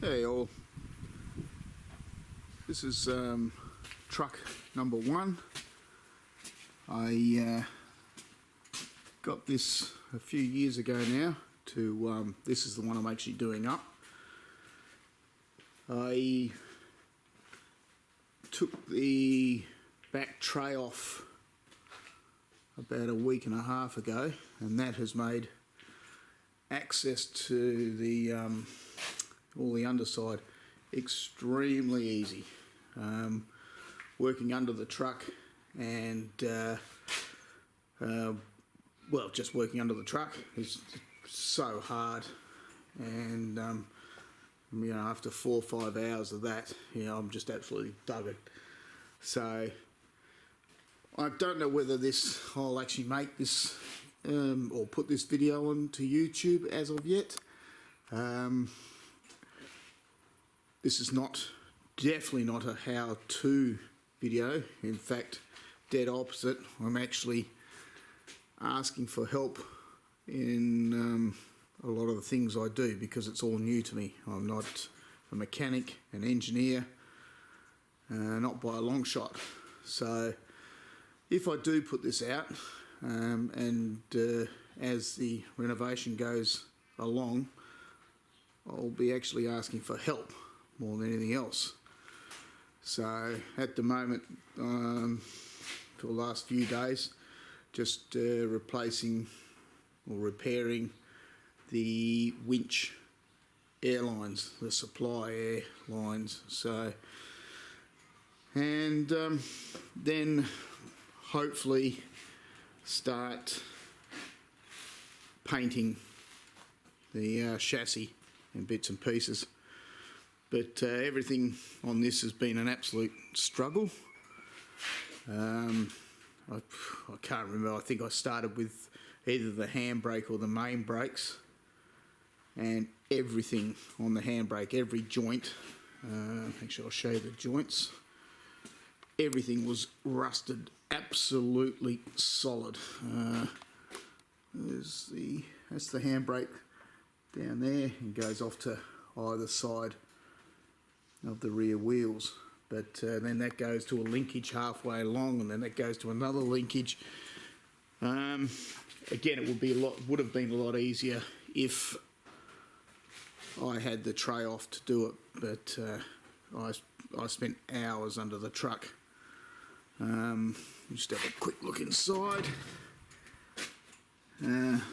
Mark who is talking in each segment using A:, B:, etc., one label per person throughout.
A: Hey all, this is truck number 1. I got this a few years ago now. This is the one I'm actually doing up. I took the back tray off about a week and a half ago, and that has made access to the all the underside extremely easy. Working under the truck and well, just working under the truck is so hard, and you know, after 4 or 5 hours of that, you know, I'm just absolutely buggered. So I don't know whether I'll actually make this or put this video onto YouTube as of yet. This is definitely not a how-to video. In fact, dead opposite. I'm actually asking for help in a lot of the things I do because it's all new to me. I'm not a mechanic, an engineer, not by a long shot. So if I do put this out, and as the renovation goes along, I'll be actually asking for help more than anything else. So at the moment, for the last few days, just replacing or repairing the winch air lines, the supply air lines. So, and then hopefully start painting the chassis in bits and pieces. But everything on this has been an absolute struggle. I can't remember, I think I started with either the handbrake or the main brakes, and everything on the handbrake, every joint, actually I'll show you the joints, everything was rusted absolutely solid. That's the handbrake down there, and goes off to either side of the rear wheels, but then that goes to a linkage halfway along, and then that goes to another linkage. Again, it would have been a lot easier if I had the tray off to do it, but I spent hours under the truck. Just have a quick look inside. One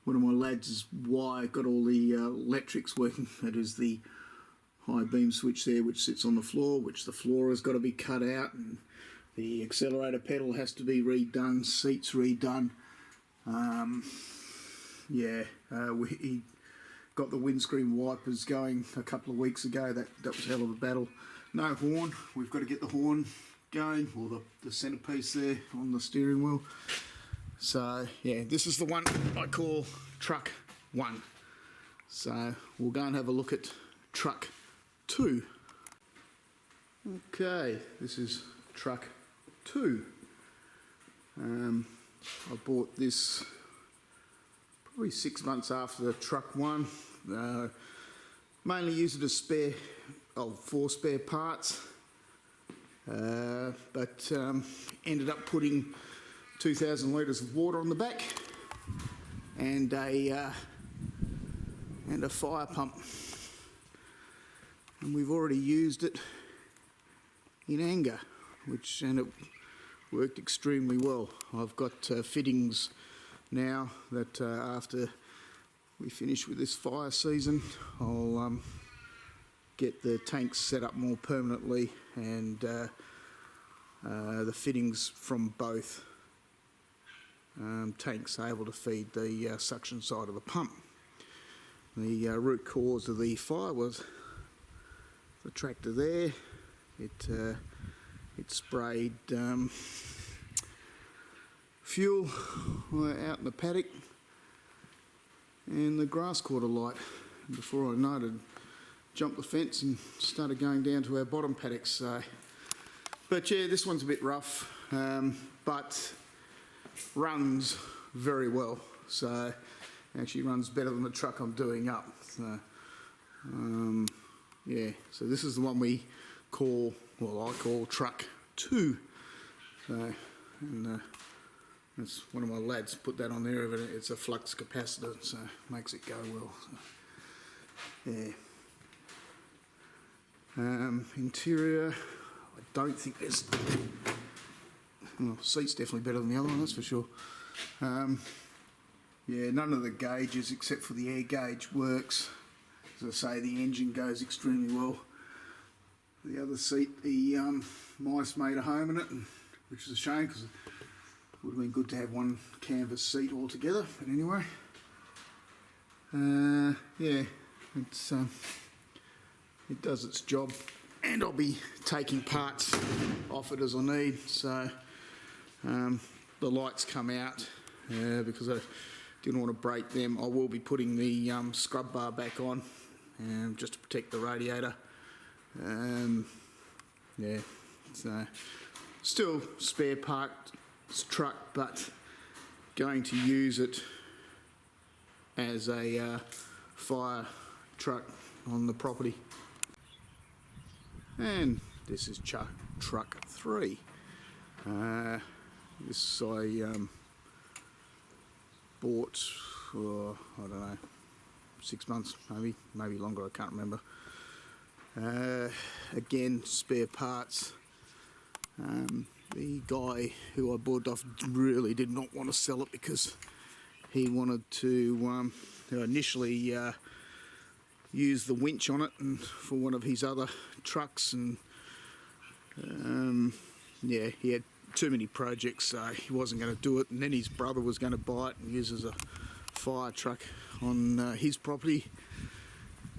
A: of my lads is got all the electrics working. That is the high beam switch there, which sits on the floor, which the floor has got to be cut out, and the accelerator pedal has to be redone, seats redone. He got the windscreen wipers going a couple of weeks ago. That was a hell of a battle. No horn. We've got to get the horn going, or the centerpiece there on the steering wheel. So yeah, this is the one I call truck 1. So we'll go and have a look at truck 2. Okay, this is truck 2. I bought this probably 6 months after the truck 1. Mainly use it as for spare parts, but ended up putting 2,000 litres of water on the back and a fire pump, and we've already used it in anger, and it worked extremely well. I've got fittings now that after we finish with this fire season, I'll get the tanks set up more permanently, and the fittings from both tanks are able to feed the suction side of the pump. The root cause of the fire was the tractor there. It sprayed fuel out in the paddock, and the grass caught alight. And before I know it, I'd jumped the fence and started going down to our bottom paddocks. So, but yeah, this one's a bit rough, but runs very well. So actually runs better than the truck I'm doing up. So Yeah, so this is the one we call, well, I call truck 2. So, and that's one of my lads put that on there. It's a flux capacitor, so makes it go well. So, yeah. Interior, I don't think there's. Well, seat's definitely better than the other one, that's for sure. Yeah, none of the gauges except for the air gauge works. As I say, the engine goes extremely well. The other seat, the mice made a home in it, which is a shame because it would have been good to have one canvas seat altogether. But anyway, yeah, it does its job, and I'll be taking parts off it as I need. So the lights come out because I didn't want to break them. I will be putting the scrub bar back on just to protect the radiator. Yeah, so still spare parked truck, but going to use it as a fire truck on the property. And this is truck 3. This I bought for, I don't know, 6 months, maybe longer, I can't remember. Again, spare parts. The guy who I bought off really did not want to sell it because he wanted to initially use the winch on it and for one of his other trucks, and yeah, he had too many projects, so he wasn't going to do it. And then his brother was going to buy it and use it as a fire truck on his property,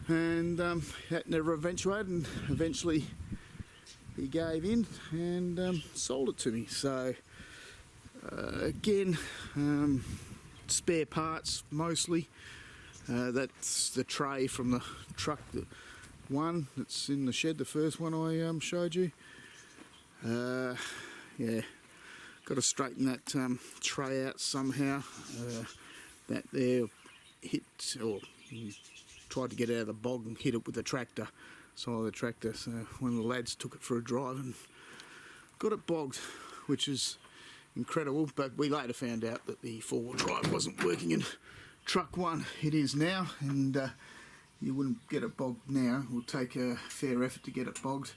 A: and that never eventuated, and eventually he gave in and sold it to me. So again, spare parts mostly. That's the tray from the truck one that's in the shed, the first one I showed you. Yeah, got to straighten that tray out somehow. That there hit, or tried to get out of the bog and hit it with the tractor, side of the tractor. So one of the lads took it for a drive and got it bogged, which is incredible. But we later found out that the four-wheel drive wasn't working in truck 1. It is now, and you wouldn't get it bogged now. It will take a fair effort to get it bogged.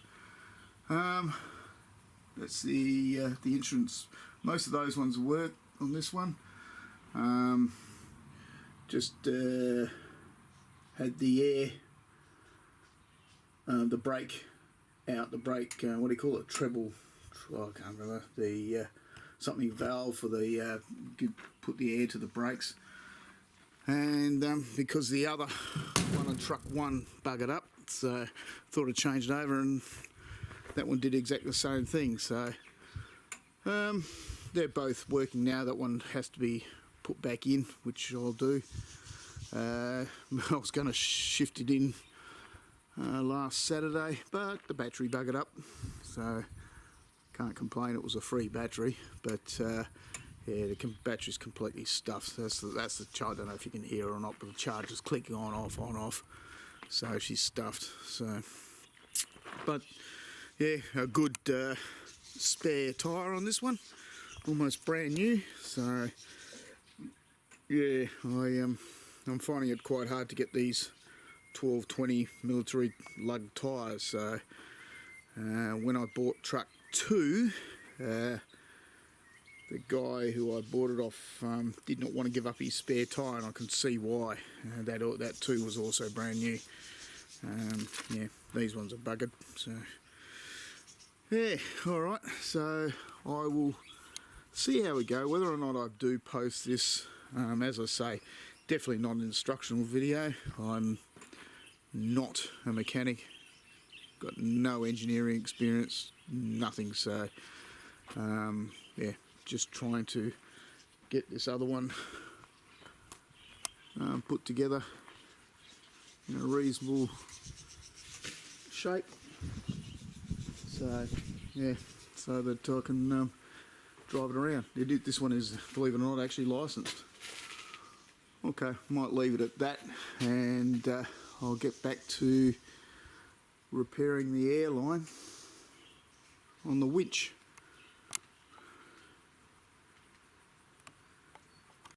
A: That's the insurance. Most of those ones work on this one. Just had the air, the brake out. The brake, what do you call it? Treble. Oh, I can't remember. The something valve for the put the air to the brakes. And because the other one on truck 1 buggered up, so thought I'd change it over, and that one did exactly the same thing. So they're both working now. That one has to be put back in, which I'll do. I was going to shift it in last Saturday, but the battery buggered up, so can't complain. It was a free battery, but yeah, the battery's completely stuffed. That's the charge. I don't know if you can hear or not, but the charger's clicking on, off. So she's stuffed. So, but yeah, a good spare tyre on this one, almost brand new. So yeah, I'm finding it quite hard to get these 12-20 military lug tyres. So when I bought truck 2, the guy who I bought it off did not want to give up his spare tyre, and I can see why. That too was also brand new. Yeah, these ones are buggered. So yeah, all right. So I will see how we go. Whether or not I do post this, as I say, definitely not an instructional video. I'm not a mechanic. Got no engineering experience, nothing. So yeah, just trying to get this other one put together in a reasonable shape. So yeah, so that I can drive it around. This one is, believe it or not, actually licensed. Okay, might leave it at that, and I'll get back to repairing the airline on the winch.